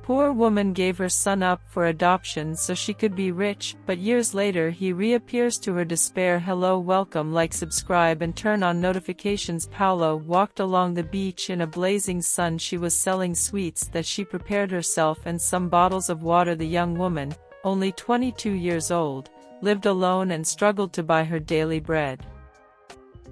poor woman gave her son up for adoption so she could be rich, but years later he reappears to her despair. Hello, welcome, like, subscribe and turn on notifications. Paula walked along the beach in a blazing sun. She was selling sweets that she prepared herself and some bottles of water. The young woman, only 22 years old, lived alone and struggled to buy her daily bread.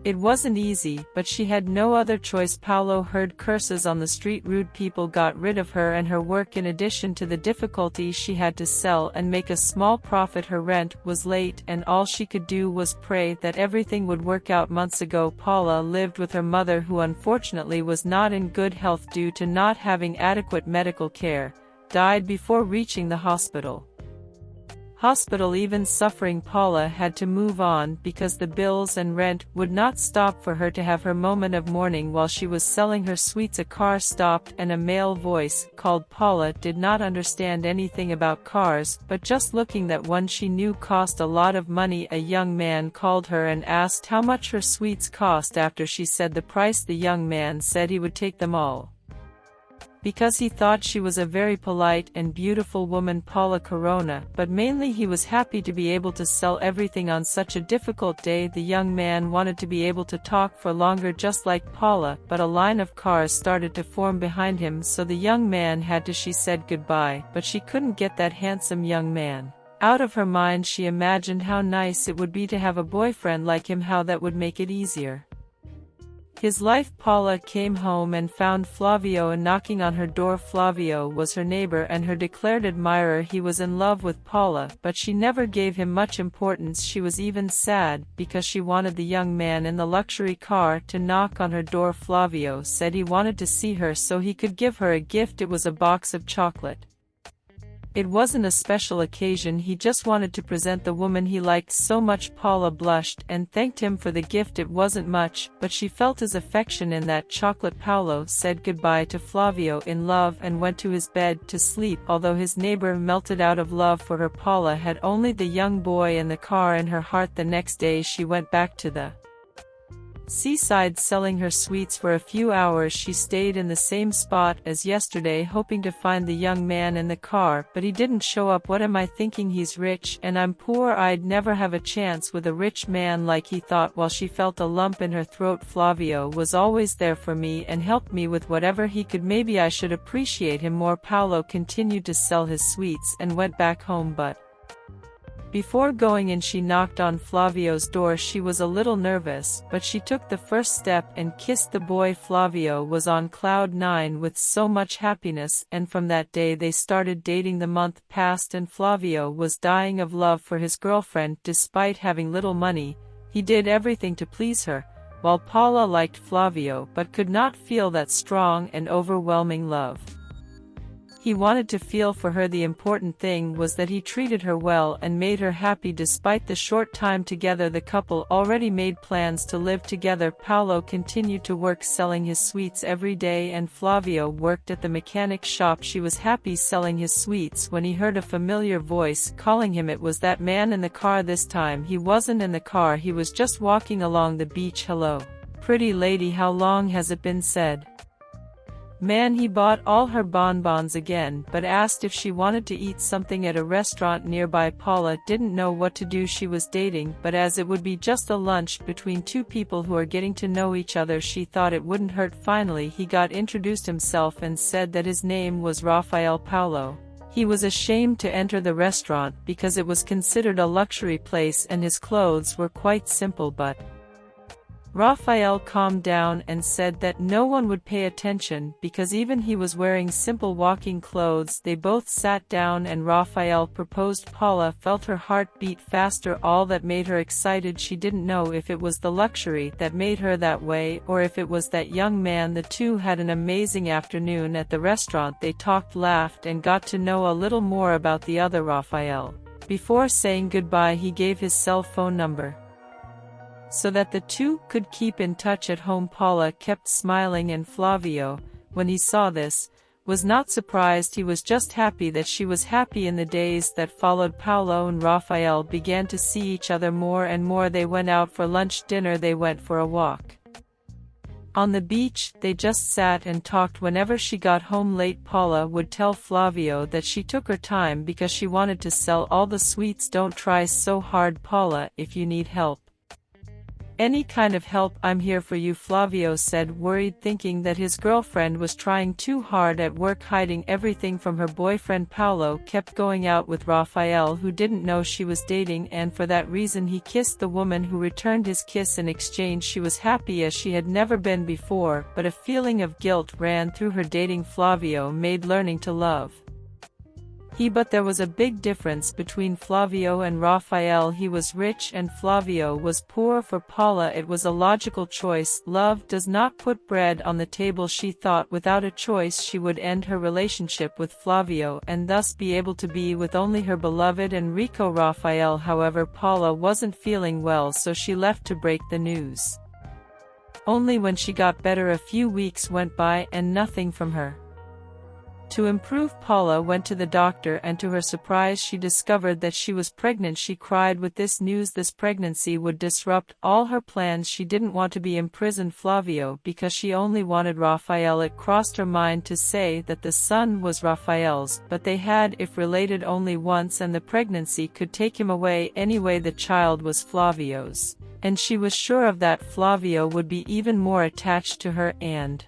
It wasn't easy, but she had no other choice. Paula heard curses on the street. Rude people got rid of her and her work. In addition to the difficulty, she had to sell and make a small profit. Her rent was late and all she could do was pray that everything would work out. Months ago, Paula lived with her mother, who unfortunately was not in good health due to not having adequate medical care, died before reaching the hospital. Even suffering, Paula had to move on because the bills and rent would not stop for her to have her moment of mourning. While she was selling her sweets, a car stopped and a male voice called. Paula did not understand anything about cars, but just looking that one she knew cost a lot of money. A young man called her and asked how much her sweets cost. After she said the price, the young man said he would take them all, because he thought she was a very polite and beautiful woman, Paula Corona, but mainly he was happy to be able to sell everything on such a difficult day. The young man wanted to be able to talk for longer just like Paula, but a line of cars started to form behind him, so the young man had to. She said goodbye, but she couldn't get that handsome young man out of her mind. She imagined how nice it would be to have a boyfriend like him, how that would make it easier his life. Paula came home and found Flavio knocking on her door. Flavio was her neighbor and her declared admirer. He was in love with Paula, but she never gave him much importance. She was even sad because she wanted the young man in the luxury car to knock on her door. Flavio said he wanted to see her so he could give her a gift. It was a box of chocolate. It wasn't a special occasion, he just wanted to present the woman he liked so much. Paula blushed and thanked him for the gift. It wasn't much, but she felt his affection in that chocolate. Paolo said goodbye to Flavio in love and went to his bed to sleep. Although his neighbor melted out of love for her, Paula had only the young boy and the car in her heart. The next day she went back to the seaside selling her sweets for a few hours. She stayed in the same spot as yesterday, hoping to find the young man in the car, but he didn't show up. What am I thinking? He's rich and I'm poor. I'd never have a chance with a rich man like he thought, while she felt a lump in her throat. Flavio was always there for me and helped me with whatever he could. Maybe I should appreciate him more. Paolo continued to sell his sweets and went back home, but before going in she knocked on Flavio's door. She was a little nervous, but she took the first step and kissed the boy. Flavio was on cloud nine with so much happiness, and from that day they started dating. The month passed and Flavio was dying of love for his girlfriend. Despite having little money, he did everything to please her, while Paula liked Flavio but could not feel that strong and overwhelming love. He wanted to feel for her. The important thing was that he treated her well and made her happy. Despite the short time together, the couple already made plans to live together. Paolo continued to work selling his sweets every day and Flavio worked at the mechanic shop. She was happy selling his sweets when he heard a familiar voice calling him. It was that man in the car. This time he wasn't in the car, he was just walking along the beach. Hello, pretty lady, how long has it been? Said man. He bought all her bonbons again, but asked if she wanted to eat something at a restaurant nearby. Paula didn't know what to do. She was dating, but as it would be just a lunch between two people who are getting to know each other, she thought it wouldn't hurt. Finally he got introduced himself and said that his name was Rafael. Paolo, he was ashamed to enter the restaurant because it was considered a luxury place and his clothes were quite simple, but Rafael calmed down and said that no one would pay attention because even he was wearing simple walking clothes. They both sat down and Rafael proposed. Paula felt her heart beat faster. All that made her excited, she didn't know if it was the luxury that made her that way or if it was that young man. The two had an amazing afternoon at the restaurant. They talked, laughed, and got to know a little more about the other. Rafael, before saying goodbye, he gave his cell phone number so that the two could keep in touch at home. Paula kept smiling and Flavio, when he saw this, was not surprised. He was just happy that she was happy. In the days that followed, Paolo and Rafael began to see each other more and more. They went out for lunch, dinner, they went for a walk. On the beach, they just sat and talked. Whenever she got home late, Paula would tell Flavio that she took her time because she wanted to sell all the sweets. Don't try so hard, Paula, if you need help. Any kind of help, I'm here for you, Flavio said, worried, thinking that his girlfriend was trying too hard at work, hiding everything from her boyfriend. Paolo kept going out with Rafael, who didn't know she was dating, and for that reason he kissed the woman who returned his kiss in exchange. She was happy as she had never been before, but a feeling of guilt ran through her. Dating Flavio made learning to love. But there was a big difference between Flavio and Rafael. He was rich and Flavio was poor. For Paula it was a logical choice. Love does not put bread on the table, she thought. Without a choice she would end her relationship with Flavio and thus be able to be with only her beloved Enrico. Rafael, however, Paula wasn't feeling well, so she left to break the news. Only when she got better, a few weeks went by and nothing from her. To improve, Paula went to the doctor, and to her surprise she discovered that she was pregnant. She cried with this news. This pregnancy would disrupt all her plans. She didn't want to be imprisoned Flavio because she only wanted Rafael. It crossed her mind to say that the son was Rafael's, but they had, if related, only once, and the pregnancy could take him away anyway. The child was Flavio's, and she was sure of that. Flavio would be even more attached to her, and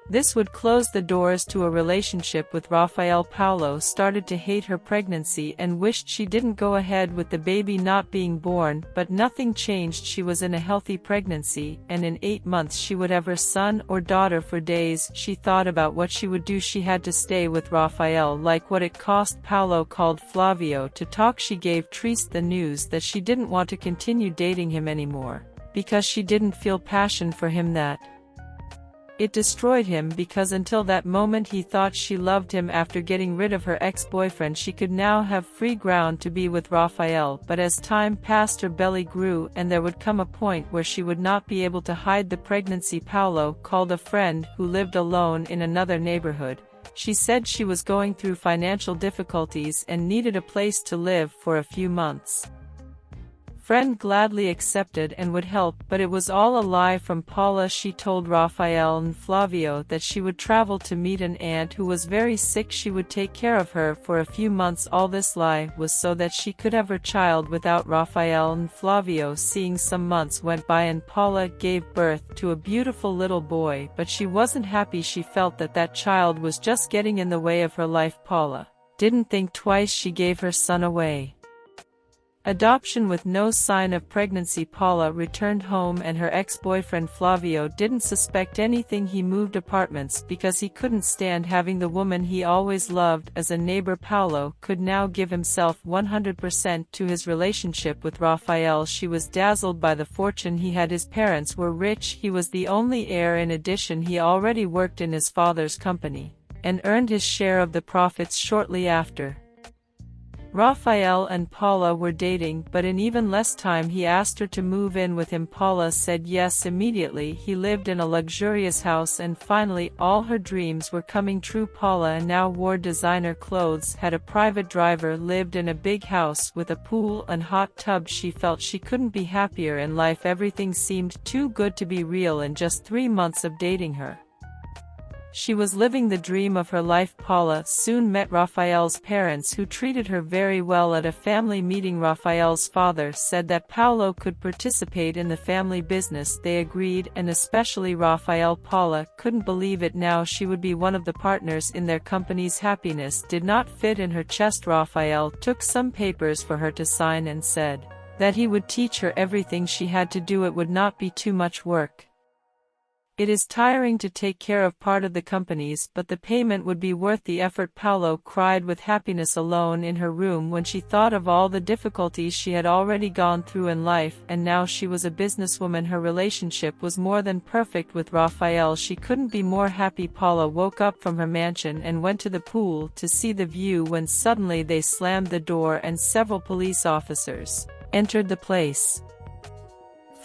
this would close the doors to a relationship with Rafael. Paolo started to hate her pregnancy and wished she didn't go ahead with the baby not being born, but nothing changed. She was in a healthy pregnancy, and in 8 months she would have her son or daughter. For days she thought about what she would do. She had to stay with Rafael, like what it cost. Paolo called Flavio to talk. She gave Triste the news that she didn't want to continue dating him anymore, because she didn't feel passion for him. That it destroyed him, because until that moment he thought she loved him. After getting rid of her ex-boyfriend, she could now have free ground to be with Rafael. But as time passed, her belly grew, and there would come a point where she would not be able to hide the pregnancy. Paolo called a friend who lived alone in another neighborhood. She said she was going through financial difficulties and needed a place to live for a few months. Friend gladly accepted and would help, but it was all a lie from Paula. She told Rafael and Flavio that she would travel to meet an aunt who was very sick. She would take care of her for a few months. All this lie was so that she could have her child without Rafael and Flavio seeing. Some months went by and Paula gave birth to a beautiful little boy, but she wasn't happy. She felt that that child was just getting in the way of her life. Paula didn't think twice. She gave her son away. Adoption with no sign of pregnancy. Paula returned home and her ex-boyfriend Flavio didn't suspect anything. He moved apartments because he couldn't stand having the woman he always loved as a neighbor. Paolo could now give himself 100% to his relationship with Rafael. She was dazzled by the fortune he had. His parents were rich. He was the only heir. In addition, he already worked in his father's company and earned his share of the profits shortly after. Rafael and Paula were dating, but in even less time he asked her to move in with him. Paula said yes immediately. He lived in a luxurious house, and finally all her dreams were coming true. Paula now wore designer clothes, had a private driver, lived in a big house with a pool and hot tub. She felt she couldn't be happier in life. Everything seemed too good to be real. In just 3 months of dating her, she was living the dream of her life. Paula soon met Rafael's parents, who treated her very well. At a family meeting, Rafael's father said that Paolo could participate in the family business. They agreed, and especially Rafael. Paula couldn't believe it. Now she would be one of the partners in their company's happiness did not fit in her chest. Rafael took some papers for her to sign and said that he would teach her everything she had to do. It would not be too much work. It is tiring to take care of part of the companies, but the payment would be worth the effort. Paolo cried with happiness alone in her room when she thought of all the difficulties she had already gone through in life, and now she was a businesswoman. Her relationship was more than perfect with Rafael. She couldn't be more happy. Paula woke up from her mansion and went to the pool to see the view when suddenly they slammed the door and several police officers entered the place.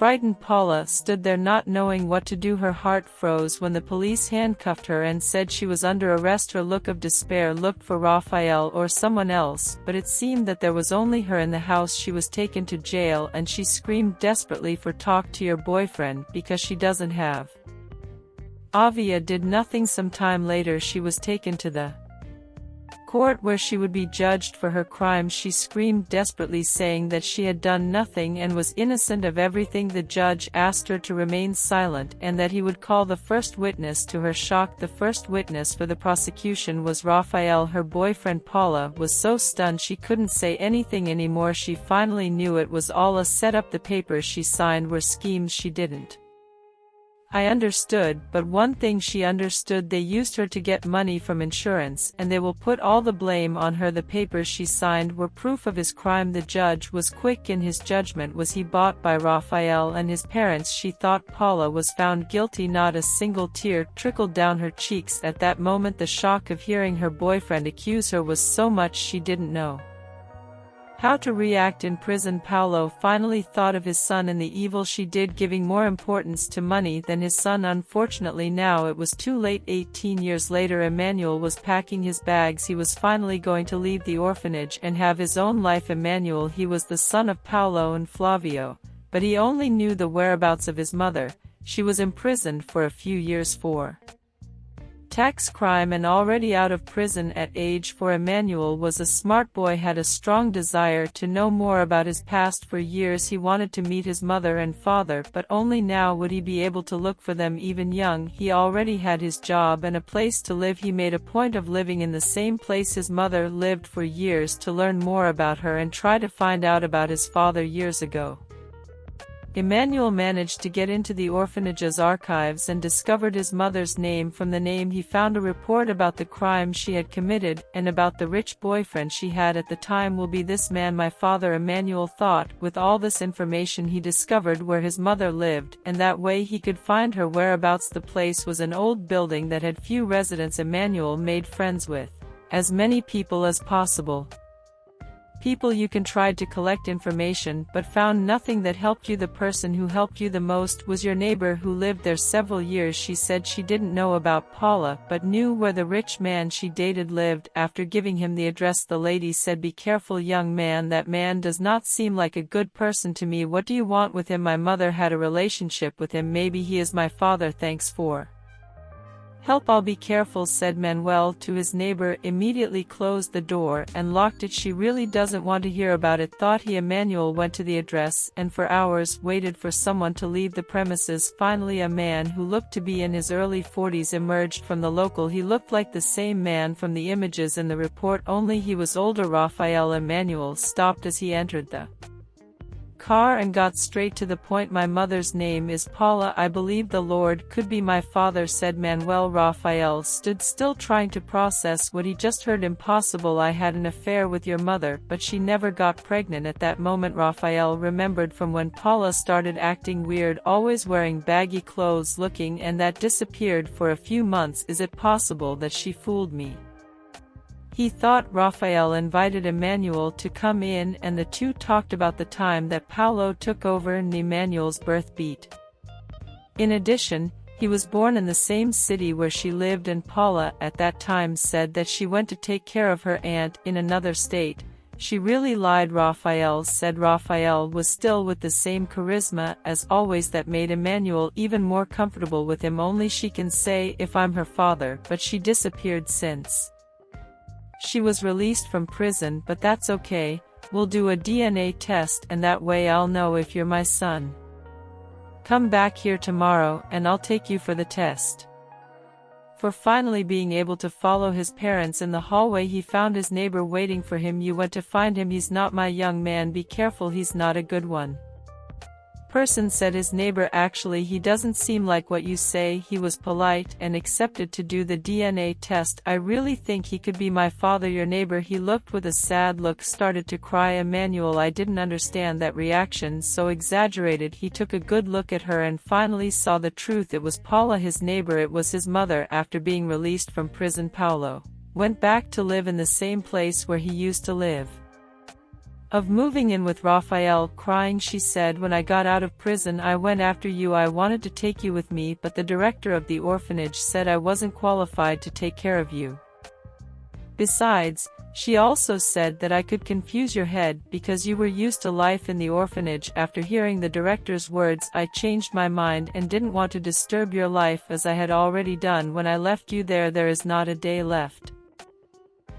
frightened Paula stood there not knowing what to do. Her heart froze when the police handcuffed her and said she was under arrest. Her look of despair looked for Raphael or someone else, but it seemed that there was only her in the house. She was taken to jail and she screamed desperately for "Talk to your boyfriend," because she doesn't have. Avia did nothing. Some time later she was taken to the court where she would be judged for her crimes. She screamed desperately, saying that she had done nothing and was innocent of everything. The judge asked her to remain silent and that he would call the first witness. To her shock, the first witness for the prosecution was Raphael. Her boyfriend Paula was so stunned she couldn't say anything anymore. She finally knew it was all a setup. The papers she signed were schemes she didn't. I understood, but one thing she understood: they used her to get money from insurance, and they will put all the blame on her. The papers she signed were proof of his crime. The judge was quick in his judgment. Was he bought by Raphael and his parents? She thought Paula was found guilty. Not a single tear trickled down her cheeks at that moment. The shock of hearing her boyfriend accuse her was so much she didn't know how to react. In prison, Paulo finally thought of his son and the evil she did, giving more importance to money than his son. Unfortunately, now it was too late. 18 years later, Emmanuel was packing his bags. He was finally going to leave the orphanage and have his own life. Emmanuel, he was the son of Paulo and Flavio, but he only knew the whereabouts of his mother. She was imprisoned for a few years for tax crime and already out of prison at age 4. Emmanuel was a smart boy, had a strong desire to know more about his past. For years he wanted to meet his mother and father, but only now would he be able to look for them. Even young, he already had his job and a place to live. He made a point of living in the same place his mother lived for years to learn more about her and try to find out about his father. Years ago, Emmanuel managed to get into the orphanage's archives and discovered his mother's name. From the name he found a report about the crime she had committed, and about the rich boyfriend she had at the time. Will be this man my father, Emmanuel thought. With all this information he discovered where his mother lived, and that way he could find her whereabouts. The place was an old building that had few residents. Emmanuel made friends with as many people as possible. People you can tried to collect information but found nothing that helped you. The person who helped you the most was your neighbor who lived there several years. She said she didn't know about Paula but knew where the rich man she dated lived. After giving him the address, the lady said, "Be careful, young man, that man does not seem like a good person to me. What do you want with him? My mother had a relationship with him. Maybe he is my father. Thanks for help. I'll be careful," said Manuel to his neighbor. Immediately closed the door and locked it. "She really doesn't want to hear about it," thought he. Emmanuel went to the address and for hours waited for someone to leave the premises. Finally, a man who looked to be in his early 40s emerged from the local. He looked like the same man from the images in the report, only he was older. Raphael. Emmanuel stopped as he entered the car and got straight to the point. "My mother's name is Paula. I believe the Lord could be my father," said Manuel. Raphael stood still, trying to process what he just heard. "Impossible. I had an affair with your mother, but she never got pregnant." At that moment Raphael remembered from when Paula started acting weird, always wearing baggy clothes looking, and that disappeared for a few months. "Is it possible that she fooled me?" he thought. Raphael invited Emmanuel to come in and the two talked about the time that Paulo took over and Emmanuel's birth beat. In addition, he was born in the same city where she lived, and Paula at that time said that she went to take care of her aunt in another state. "She really lied," Raphael said. Raphael was still with the same charisma as always that made Emmanuel even more comfortable with him. "Only she can say if I'm her father, but she disappeared since she was released from prison, but that's okay. We'll do a DNA test and that way I'll know if you're my son. Come back here tomorrow and I'll take you for the test." For finally being able to follow his parents in the hallway, he found his neighbor waiting for him. "You went to find him. He's not my young man. Be careful, he's not a good one." Person said his neighbor. "Actually, he doesn't seem like what you say." He was polite and accepted to do the DNA test. "I really think he could be my father." Your neighbor, he looked with a sad look, started to cry. Emmanuel, I didn't understand that reaction, so exaggerated. He took a good look at her and finally saw the truth. It was Paula, his neighbor. It was his mother. After being released from prison, Paulo went back to live in the same place where he used to live. of moving in with Raphael. Crying, she said, "When I got out of prison I went after you. I wanted to take you with me, but the director of the orphanage said I wasn't qualified to take care of you. Besides, she also said that I could confuse your head because you were used to life in the orphanage." After hearing the director's words, I changed my mind and didn't want to disturb your life as I had already done when I left you there. There is not a day left.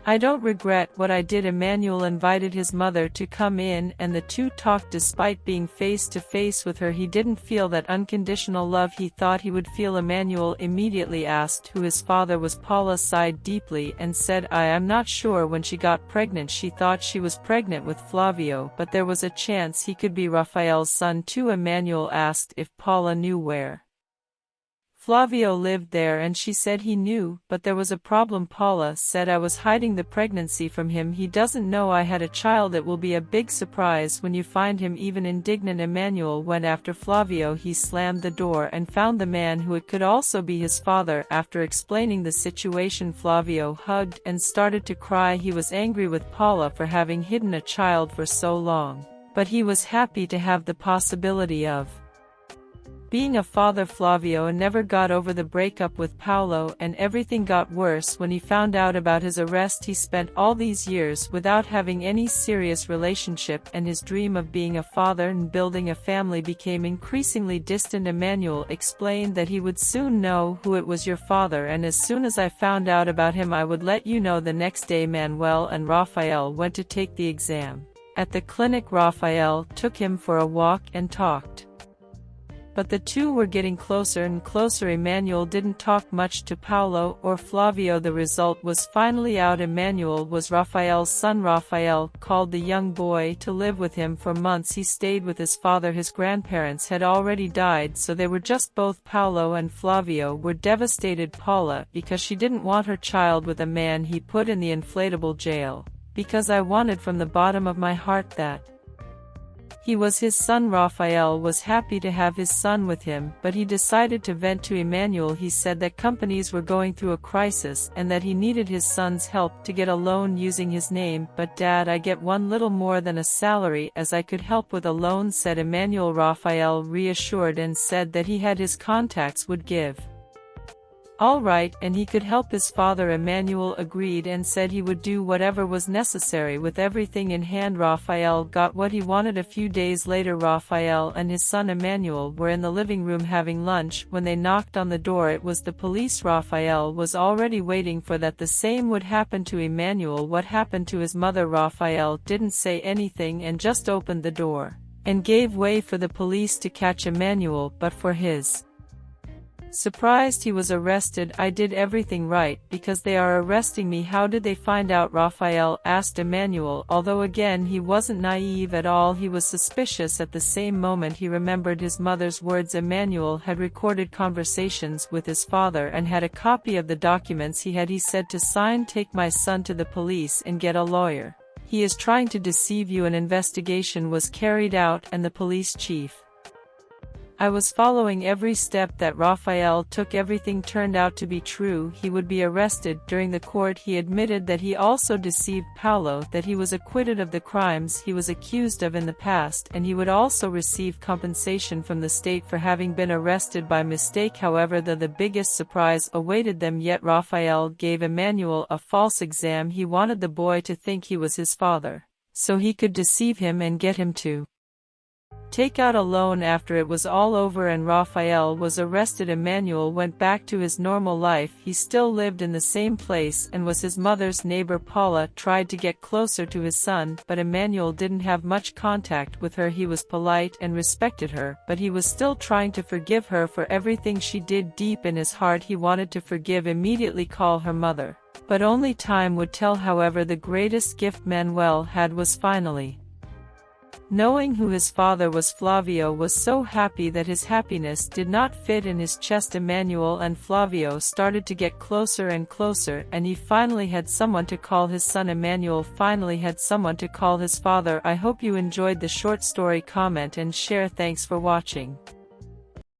I don't regret what I did. Emmanuel invited his mother to come in and the two talked. Despite being face to face with her, he didn't feel that unconditional love he thought he would feel. Emmanuel immediately asked who his father was. Paula sighed deeply and said, "I am not sure. When she got pregnant she thought she was pregnant with Flavio, but there was a chance he could be Raphael's son too." Emmanuel asked if Paula knew where Flavio lived there and she said he knew, but there was a problem. Paula said, "I was hiding the pregnancy from him. He doesn't know I had a child. It will be a big surprise when you find him." Even indignant, Emmanuel went after Flavio. He slammed the door and found the man who it could also be his father. After explaining the situation, Flavio hugged and started to cry. He was angry with Paula for having hidden a child for so long, but he was happy to have the possibility of being a father. Flavio never got over the breakup with Paolo, and everything got worse when he found out about his arrest. He spent all these years without having any serious relationship, and his dream of being a father and building a family became increasingly distant. Emmanuel explained that he would soon know who it was. "Your father, and as soon as I found out about him I would let you know." The next day Manuel and Raphael went to take the exam. At the clinic, Raphael took him for a walk and talked, but the two were getting closer and closer. Emmanuel didn't talk much to Paolo or Flavio. The result was finally out. Emmanuel was Raphael's son. Raphael called the young boy to live with him for months. He stayed with his father. His grandparents had already died, so they were just both. Paolo and Flavio were devastated. Paula, because she didn't want her child with a man he put in the inflatable jail. "Because I wanted from the bottom of my heart that he was his son." Raphael was happy to have his son with him, but he decided to vent to Emmanuel. He said that companies were going through a crisis and that he needed his son's help to get a loan using his name. "But Dad, I get one little more than a salary as I could help with a loan," said Emmanuel. Raphael reassured and said that he had his contacts, would give all right, and he could help his father. Emmanuel agreed and said he would do whatever was necessary. With everything in hand, Raphael got what he wanted. A few days later, Raphael and his son Emmanuel were in the living room having lunch when they knocked on the door. It was the police. Raphael was already waiting for that. The same would happen to Emmanuel. What happened to his mother? Raphael didn't say anything and just opened the door and gave way for the police to catch Emmanuel, but for his surprised, he was arrested. "I did everything right because they are arresting me." "How did they find out?" Raphael asked Emmanuel. Although again he wasn't naive at all, he was suspicious. At the same moment he remembered his mother's words. Emmanuel had recorded conversations with his father and had a copy of the documents he said to sign, "Take my son to the police and get a lawyer. He is trying to deceive you." An investigation was carried out and the police chief, "I was following every step that Raphael took. Everything turned out to be true. He would be arrested." During the court he admitted that he also deceived Paolo, that he was acquitted of the crimes he was accused of in the past, and he would also receive compensation from the state for having been arrested by mistake. However, the biggest surprise awaited them yet. Raphael gave Emmanuel a false exam. He wanted the boy to think he was his father, so he could deceive him and get him to take out a loan. After it was all over and Raphael was arrested, Emmanuel went back to his normal life. He still lived in the same place and was his mother's neighbor. Paula tried to get closer to his son, but Emmanuel didn't have much contact with her. He was polite and respected her, but he was still trying to forgive her for everything she did. Deep in his heart he wanted to forgive, immediately call her mother. But only time would tell. However, the greatest gift Manuel had was finally knowing who his father was. Flavio was so happy that his happiness did not fit in his chest. Emmanuel and Flavio started to get closer and closer, and he finally had someone to call his son. Emmanuel finally had someone to call his father. I hope you enjoyed the short story. Comment and share. Thanks for watching.